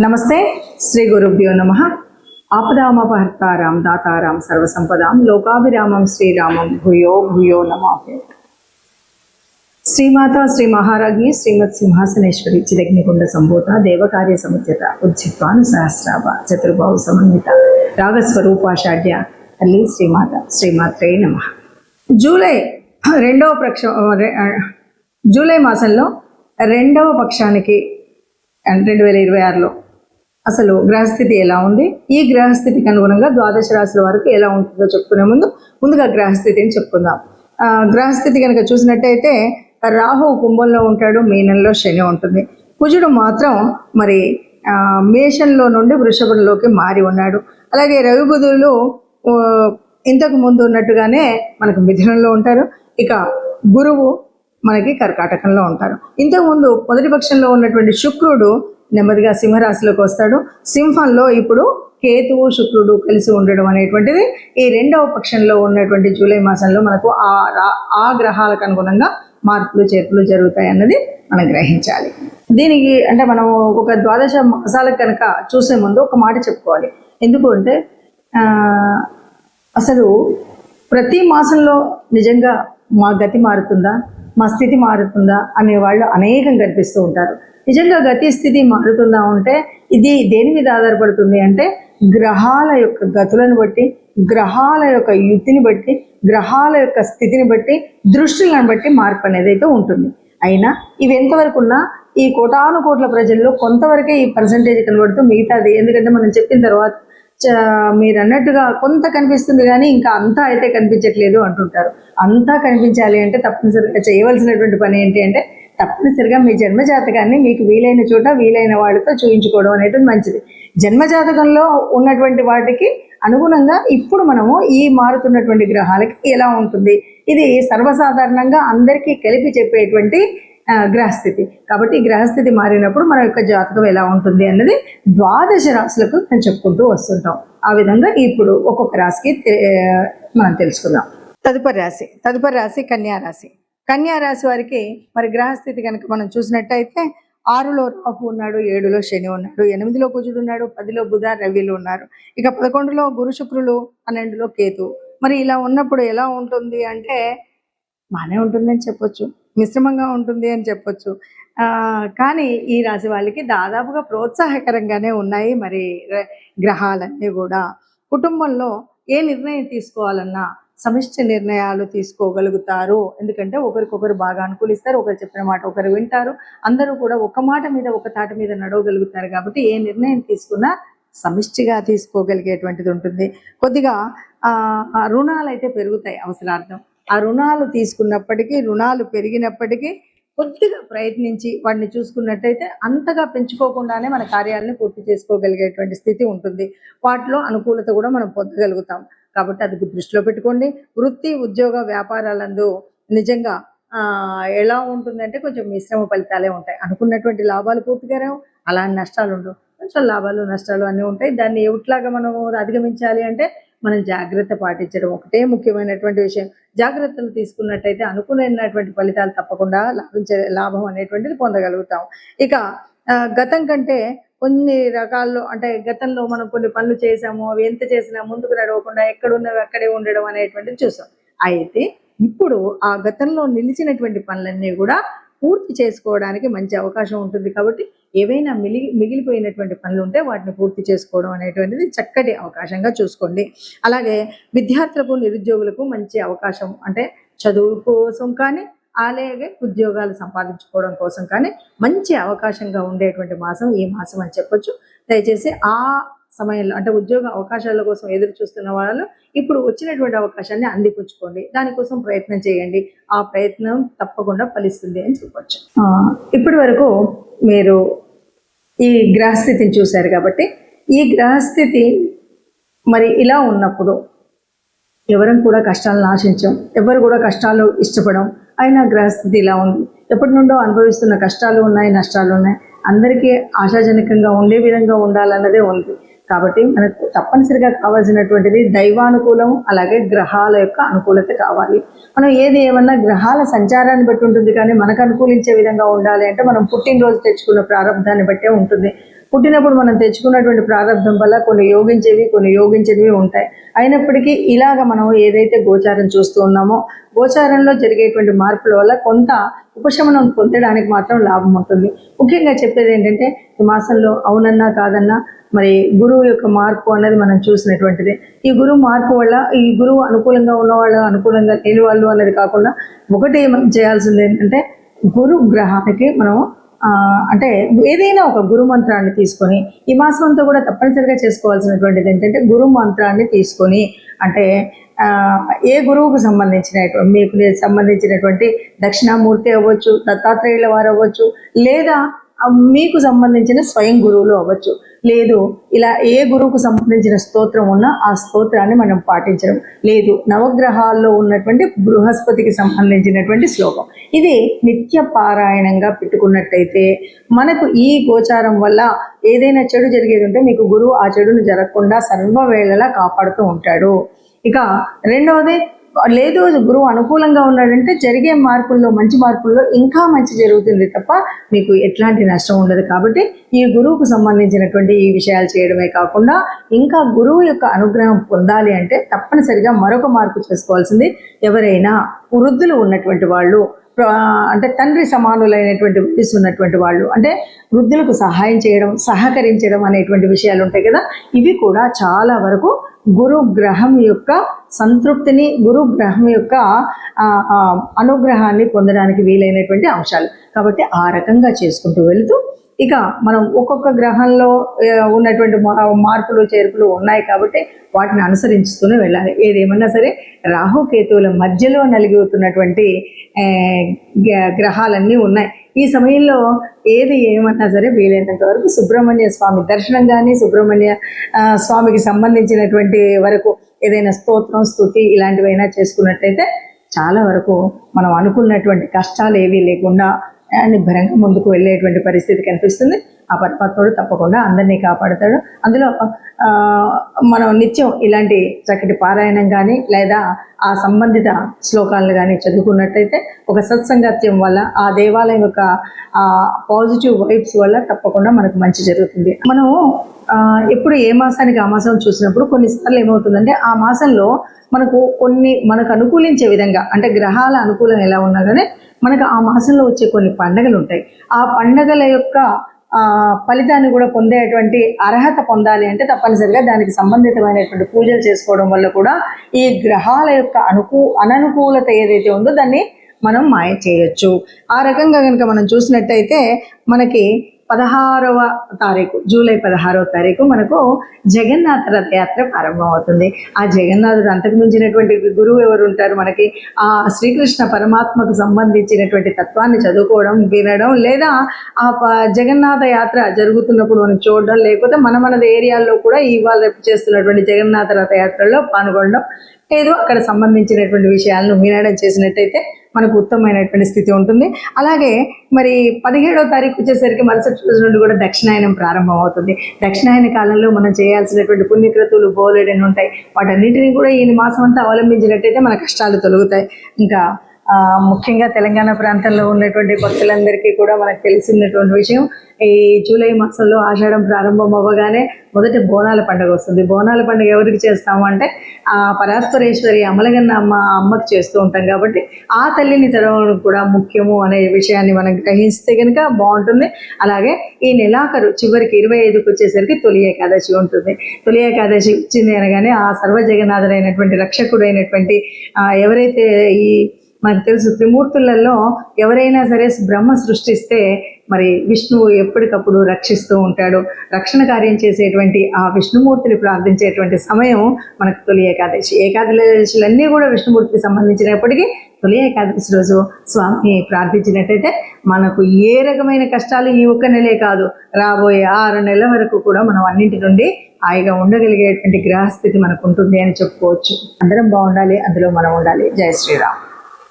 నమస్తే. శ్రీ గురుభ్యో నమః. ఆపదామపహర్తారాం దాతారాం సర్వసంపదాం లోకాభిరామం శ్రీరామం భూయో భూయో నమామి. శ్రీమాత శ్రీ మహారాజ్ఞి శ్రీమత్ సింహాసనేశ్వరి చిదగ్నికుండ సంభూత దేవకార్య సముద్యత ఉజ్జిత్వాను సహస్రాభ చతుర్బాహు సమన్విత రాగస్వరూపాషాఢ్య తల్లి శ్రీమాత శ్రీమాత్రే నమః. జూలై మాసంలో రెండవ పక్షానికి 2026లో అసలు గ్రహస్థితి ఎలా ఉంది, ఈ గ్రహస్థితికి అనుగుణంగా ద్వాదశ రాశుల వరకు ఎలా ఉంటుందో చెప్పుకునే ముందుగా గ్రహస్థితిని చెప్పుకుందాం. గ్రహస్థితి కనుక చూసినట్టయితే రాహు కుంభంలో ఉంటాడు, మీనంలో శని ఉంటుంది. కుజుడు మాత్రం మరి మేషంలో నుండి వృషభంలోకి మారి ఉన్నాడు. అలాగే రవి బుధులు ఇంతకు ముందు ఉన్నట్టుగానే మనకు మిథునంలో ఉంటారు. ఇక గురువు మనకి కర్కాటకంలో ఉంటారు. ఇంతకుముందు మొదటి పక్షంలో ఉన్నటువంటి శుక్రుడు నెమ్మదిగా సింహరాశిలోకి వస్తాడు. సింహంలో ఇప్పుడు కేతువు శుక్రుడు కలిసి ఉండడం అనేటువంటిది ఈ రెండవ పక్షంలో ఉన్నటువంటి జూలై మాసంలో మనకు ఆ గ్రహాలకు అనుగుణంగా మార్పులు చేర్పులు జరుగుతాయి అన్నది మనం గ్రహించాలి. దీనికి అంటే మనం ఒక ద్వాదశ మాసాలకు కనుక చూసే ముందు ఒక మాట చెప్పుకోవాలి. ఎందుకు అంటే అసలు ప్రతి మాసంలో నిజంగా మా గతి మారుతుందా, మా స్థితి మారుతుందా అనే వాళ్ళు అనేకం కనిపిస్తూ ఉంటారు. నిజంగా గతి స్థితి మారుతుందా అంటే ఇది దేని మీద ఆధారపడుతుంది అంటే గ్రహాల యొక్క గతులను బట్టి, గ్రహాల యొక్క యుతిని బట్టి, గ్రహాల యొక్క స్థితిని బట్టి, దృష్టిలను బట్టి మార్పు అనేది అయితే ఉంటుంది. అయినా ఇవి ఎంతవరకు ఉన్నా ఈ కోటాను కోట్ల ప్రజల్లో కొంతవరకే ఈ పర్సంటేజ్ కనబడుతూ మిగతాది, ఎందుకంటే మనం చెప్పిన తర్వాత మీరు అన్నట్టుగా కొంత కనిపిస్తుంది కానీ ఇంకా అంతా అయితే కనిపించట్లేదు అంటుంటారు. అంతా కనిపించాలి అంటే తప్పనిసరిగా చేయవలసినటువంటి పని ఏంటి అంటే తప్పనిసరిగా మీ జన్మజాతకాన్ని మీకు వీలైన చోట వీలైన వాళ్ళతో చూయించుకోవడం అనేది మంచిది. జన్మజాతకంలో ఉన్నటువంటి వాటికి అనుగుణంగా ఇప్పుడు మనము ఈ మారుతున్నటువంటి గ్రహాలకి ఎలా ఉంటుంది, ఇది సర్వసాధారణంగా అందరికీ కలిపి చెప్పేటువంటి గ్రహస్థితి. కాబట్టి గ్రహస్థితి మారినప్పుడు మన యొక్క జాతకం ఎలా ఉంటుంది అన్నది ద్వాదశ రాశులకు మనం చెప్పుకుంటూ వస్తుంటాం. ఆ విధంగా ఇప్పుడు ఒక్కొక్క రాశికి మనం తెలుసుకుందాం. తదుపరి రాశి కన్యారాశి. కన్యారాశి వారికి మరి గ్రహస్థితి కనుక మనం చూసినట్టయితే 6లో రాహు ఉన్నాడు, 7లో శని ఉన్నాడు, 8లో కుజుడు ఉన్నాడు, 10లో బుధ రవిలు ఉన్నారు. ఇక 11లో గురు శుక్రులు, 12లో కేతు. మరి ఇలా ఉన్నప్పుడు ఎలా ఉంటుంది అంటే బాగానే ఉంటుందని చెప్పొచ్చు, మిశ్రమంగా ఉంటుంది అని చెప్పొచ్చు. కానీ ఈ రాశి వాళ్ళకి దాదాపుగా ప్రోత్సాహకరంగానే ఉన్నాయి మరి గ్రహాలన్నీ కూడా. కుటుంబంలో ఏ నిర్ణయం తీసుకోవాలన్నా సమిష్టి నిర్ణయాలు తీసుకోగలుగుతారు. ఎందుకంటే ఒకరికొకరు బాగా అనుకూలిస్తారు, ఒకరు చెప్పిన మాట ఒకరు వింటారు, అందరూ కూడా ఒక మాట మీద ఒక తాటి మీద నడవగలుగుతారు. కాబట్టి ఏ నిర్ణయం తీసుకున్నా సమిష్టిగా తీసుకోగలిగేటువంటిది ఉంటుంది. కొద్దిగా రుణాలు అయితే పెరుగుతాయి అవసరార్థం. ఆ రుణాలు తీసుకున్నప్పటికీ, రుణాలు పెరిగినప్పటికీ కొద్దిగా ప్రయత్నించి వాటిని చూసుకున్నట్టయితే అంతగా పెంచుకోకుండానే మన కార్యాలను పూర్తి చేసుకోగలిగేటువంటి స్థితి ఉంటుంది. వాటిలో అనుకూలత కూడా మనం పొందగలుగుతాం. కాబట్టి అది దృష్టిలో పెట్టుకోండి. వృత్తి ఉద్యోగ వ్యాపారాలందు నిజంగా ఎలా ఉంటుందంటే కొంచెం మిశ్రమ ఫలితాలే ఉంటాయి. అనుకున్నటువంటి లాభాలు పూర్తిగా రావు, అలాంటి నష్టాలు ఉండవు, కొంచెం లాభాలు నష్టాలు అన్నీ ఉంటాయి. దాన్ని ఎట్లాగా మనము అధిగమించాలి అంటే మనం జాగ్రత్త పాటించడం ఒకటే ముఖ్యమైనటువంటి విషయం. జాగ్రత్తలు తీసుకున్నట్టయితే అనుకున్నటువంటి ఫలితాలు తప్పకుండా లాభం అనేటువంటిది పొందగలుగుతాం. ఇక గతం కంటే కొన్ని రకాల్లో అంటే గతంలో మనం కొన్ని పనులు చేసాము, అవి ఎంత చేసినా ముందుకు నడవకుండా ఎక్కడున్నవి అక్కడే ఉండడం అనేటువంటిది చూసాం. అయితే ఇప్పుడు ఆ గతంలో నిలిచినటువంటి పనులన్నీ కూడా పూర్తి చేసుకోవడానికి మంచి అవకాశం ఉంటుంది. కాబట్టి ఏవైనా మిగిలిపోయినటువంటి పనులు ఉంటే వాటిని పూర్తి చేసుకోవడం అనేటువంటిది చక్కటి అవకాశంగా చూసుకోండి. అలాగే విద్యార్థులకు నిరుద్యోగులకు మంచి అవకాశం అంటే చదువు కోసం కానీ అలాగే ఉద్యోగాలు సంపాదించుకోవడం కోసం కానీ మంచి అవకాశంగా ఉండేటువంటి మాసం ఈ మాసం అని చెప్పొచ్చు. దయచేసి ఆ సమయంలో అంటే ఉద్యోగ అవకాశాల కోసం ఎదురు చూస్తున్న వాళ్ళు ఇప్పుడు వచ్చినటువంటి అవకాశాన్ని అందిపుచ్చుకోండి, దానికోసం ప్రయత్నం చేయండి. ఆ ప్రయత్నం తప్పకుండా ఫలిస్తుంది అని చెప్పొచ్చు. ఇప్పటి వరకు మీరు ఈ గ్రహస్థితిని చూశారు కాబట్టి ఈ గ్రహస్థితి మరి ఇలా ఉన్నప్పుడు ఎవరం కూడా కష్టాలను ఆశించాం, ఎవరు కూడా కష్టాలు ఇష్టపడం. అయినా గ్రహస్థితి ఇలా ఉంది. ఎప్పటి నుండో అనుభవిస్తున్న కష్టాలు ఉన్నాయి, నష్టాలు ఉన్నాయి. అందరికీ ఆశాజనకంగా ఉండే విధంగా ఉండాలన్నదే ఉంది. కాబట్టి మనకు తప్పనిసరిగా కావాల్సినటువంటిది దైవానుకూలం, అలాగే గ్రహాల యొక్క అనుకూలత కావాలి. మనం ఏది ఏమన్నా గ్రహాల సంచారాన్ని బట్టి ఉంటుంది, కానీ మనకు అనుకూలించే విధంగా ఉండాలి అంటే మనం పుట్టినరోజు తెచ్చుకున్న ప్రారంభాన్ని బట్టే ఉంటుంది. పుట్టినప్పుడు మనం తెచ్చుకున్నటువంటి ప్రారంభం వల్ల కొన్ని యోగించేవి కొన్ని యోగించేవి ఉంటాయి. అయినప్పటికీ ఇలాగ మనం ఏదైతే గోచారం చూస్తూ ఉన్నామో గోచారంలో జరిగేటువంటి మార్పుల వల్ల కొంత ఉపశమనం పొందడానికి మాత్రం లాభం ఉంటుంది. ముఖ్యంగా చెప్పేది ఏంటంటే ఈ మాసంలో అవునన్నా కాదన్నా మరి గురువు యొక్క మార్పు అనేది మనం చూసినటువంటిది. ఈ గురువు మార్పు వల్ల ఈ గురువు అనుకూలంగా ఉన్నవాళ్ళు అనుకూలంగా లేని వాళ్ళు అనేది కాకుండా ఒకటి మనం చేయాల్సింది ఏంటంటే గురు గ్రహానికి మనం అంటే ఏదైనా ఒక గురు మంత్రాన్ని తీసుకొని ఈ మాసం అంతా కూడా తప్పనిసరిగా చేసుకోవాల్సినటువంటిది ఏంటంటే గురు మంత్రాన్ని తీసుకొని అంటే ఏ గురువుకు సంబంధించినటువంటి మీకు సంబంధించినటువంటి దక్షిణామూర్తి అవ్వచ్చు, దత్తాత్రేయుల వారు అవ్వచ్చు, లేదా మీకు సంబంధించిన స్వయం గురువులు అవ్వచ్చు, లేదు ఇలా ఏ గురువుకు సంబంధించిన స్తోత్రం ఉన్నా ఆ స్తోత్రాన్ని మనం పాటించడం, లేదు నవగ్రహాల్లో ఉన్నటువంటి బృహస్పతికి సంబంధించినటువంటి శ్లోకం ఇది నిత్య పారాయణంగా పెట్టుకున్నట్టయితే మనకు ఈ గోచారం వల్ల ఏదైనా చెడు జరిగేది ఉంటే మీకు గురువు ఆ చెడును జరగకుండా సర్వవేళలా కాపాడుతూ ఉంటాడు. ఇక రెండవది లేదు గురువు అనుకూలంగా ఉన్నాడంటే జరిగే మార్పుల్లో మంచి మార్పుల్లో ఇంకా మంచి జరుగుతుంది తప్ప మీకు ఎట్లాంటి నష్టం ఉండదు. కాబట్టి ఈ గురువుకు సంబంధించినటువంటి ఈ విషయాలు చేయడమే కాకుండా ఇంకా గురువు యొక్క అనుగ్రహం పొందాలి అంటే తప్పనిసరిగా మరొక మార్పు చేసుకోవాల్సింది ఎవరైనా వృద్ధులు ఉన్నటువంటి వాళ్ళు అంటే తండ్రి సమానులైనటువంటి వయసు ఉన్నటువంటి వాళ్ళు అంటే వృద్ధులకు సహాయం చేయడం సహకరించడం అనేటువంటి విషయాలు ఉంటాయి కదా, ఇవి కూడా చాలా వరకు గురు గ్రహం యొక్క సంతృప్తిని గురు గ్రహం యొక్క అనుగ్రహాన్ని పొందడానికి వీలైనటువంటి అంశాలు. కాబట్టి ఆ రకంగా చేసుకుంటూ వెళుతూ ఇక మనం ఒక్కొక్క గ్రహంలో ఉన్నటువంటి మార్పులు చేర్పులు ఉన్నాయి కాబట్టి వాటిని అనుసరించుతూనే వెళ్ళాలి. ఏదేమన్నా సరే రాహుకేతువుల మధ్యలో నలిగిపోతున్నటువంటి గ్రహాలన్నీ ఉన్నాయి. ఈ సమయంలో ఏది ఏమన్నా సరే వీలైనంత వరకు సుబ్రహ్మణ్య స్వామి దర్శనం కానీ సుబ్రహ్మణ్య స్వామికి సంబంధించినటువంటి వరకు ఏదైనా స్తోత్రం స్తుతి ఇలాంటివైనా చేసుకున్నట్టయితే చాలా వరకు మనం అనుకున్నటువంటి కష్టాలు ఏవీ లేకుండా నిబ్బరంగా ముందుకు వెళ్ళేటువంటి పరిస్థితి కనిపిస్తుంది. ఆ పరమాత్ముడు తప్పకుండా అందరినీ కాపాడుతాడు. అందులో మనం నిత్యం ఇలాంటి చక్కటి పారాయణం కానీ లేదా ఆ సంబంధిత శ్లోకాలను కానీ చదువుకున్నట్టయితే ఒక సత్సంగత్యం వల్ల ఆ దేవాలయం యొక్క పాజిటివ్ వైబ్స్ వల్ల తప్పకుండా మనకు మంచి జరుగుతుంది. మనము ఎప్పుడు ఏ మాసానికి ఆ మాసం చూసినప్పుడు కొన్నిసార్లు ఏమవుతుందంటే ఆ మాసంలో మనకు అనుకూలించే విధంగా అంటే గ్రహాల అనుకూలం ఎలా ఉన్నా కానీ మనకు ఆ మాసంలో వచ్చే కొన్ని పండగలు ఉంటాయి. ఆ పండగల యొక్క ఫలితాన్ని కూడా పొందేటువంటి అర్హత పొందాలి అంటే తప్పనిసరిగా దానికి సంబంధితమైనటువంటి పూజలు చేసుకోవడం వల్ల కూడా ఈ గ్రహాల యొక్క అననుకూలత ఏదైతే ఉందో దాన్ని మనం మాయ చేయొచ్చు. ఆ రకంగా కనుక మనం చూసినట్టయితే మనకి 16వ తారీఖు జూలై 16వ తారీఖు మనకు జగన్నాథ రథయాత్ర ప్రారంభమవుతుంది. ఆ జగన్నాథుడు అంతకు మించినటువంటి గురువు ఎవరు ఉంటారు మనకి? ఆ శ్రీకృష్ణ పరమాత్మకు సంబంధించినటువంటి తత్వాన్ని చదువుకోవడం వినడం లేదా ఆ జగన్నాథ యాత్ర జరుగుతున్నప్పుడు మనం చూడడం లేకపోతే మన ఏరియాల్లో కూడా ఇవాళ రేపు చేస్తున్నటువంటి జగన్నాథ రథయాత్రలో పాల్గొనడం ఏదో అక్కడ సంబంధించినటువంటి విషయాలను వినడం చేసినట్టయితే మనకు ఉత్తమమైనటువంటి స్థితి ఉంటుంది. అలాగే మరి 17వ తారీఖు వచ్చేసరికి మరుసటి రోజు నుండి కూడా దక్షిణాయనం ప్రారంభం అవుతుంది. దక్షిణాయన కాలంలో మనం చేయాల్సినటువంటి పుణ్యక్రతువులు బోలెడని ఉంటాయి. వాటన్నిటిని కూడా ఈ మాసం అంతా అవలంబించినట్టయితే మన కష్టాలు తొలగుతాయి. ఇంకా ముఖ్యంగా తెలంగాణ ప్రాంతంలో ఉన్నటువంటి భక్తులందరికీ కూడా మనకు తెలిసినటువంటి విషయం ఈ జూలై మాసంలో ఆషాఢం ప్రారంభం అవ్వగానే మొదటి బోనాల పండుగ వస్తుంది. బోనాల పండుగ ఎవరికి చేస్తాము అంటే ఆ పరాత్పరేశ్వరి అమలగన్న అమ్మకి చేస్తూ ఉంటాం. కాబట్టి ఆ తల్లిని తెరవడం కూడా ముఖ్యము అనే విషయాన్ని మనం గ్రహిస్తే కనుక బాగుంటుంది. అలాగే ఈ నెలాఖరు చివరికి 25కి వచ్చేసరికి తొలి ఏకాదశి ఉంటుంది. తొలి ఏకాదశి వచ్చింది అనగానే ఆ సర్వజగన్నాథుడైనటువంటి రక్షకుడైనటువంటి ఎవరైతే ఈ మనకు తెలుసు త్రిమూర్తులలో ఎవరైనా సరే బ్రహ్మ సృష్టిస్తే మరి విష్ణువు ఎప్పటికప్పుడు రక్షిస్తూ ఉంటాడు. రక్షణ కార్యం చేసేటువంటి ఆ విష్ణుమూర్తిని ప్రార్థించేటువంటి సమయం మనకు తొలి ఏకాదశి. ఏకాదశులన్నీ కూడా విష్ణుమూర్తికి సంబంధించినప్పటికీ తొలి ఏకాదశి రోజు స్వామిని ప్రార్థించినట్టయితే మనకు ఏ రకమైన కష్టాలు ఈ ఒక్క నెలే కాదు రాబోయే 6 నెలల వరకు కూడా మనం అన్నింటి నుండి హాయిగా ఉండగలిగేటువంటి గ్రహస్థితి మనకు ఉంటుంది అని చెప్పుకోవచ్చు. అందరం బాగుండాలి, అందులో మనం ఉండాలి. జై శ్రీరామ్.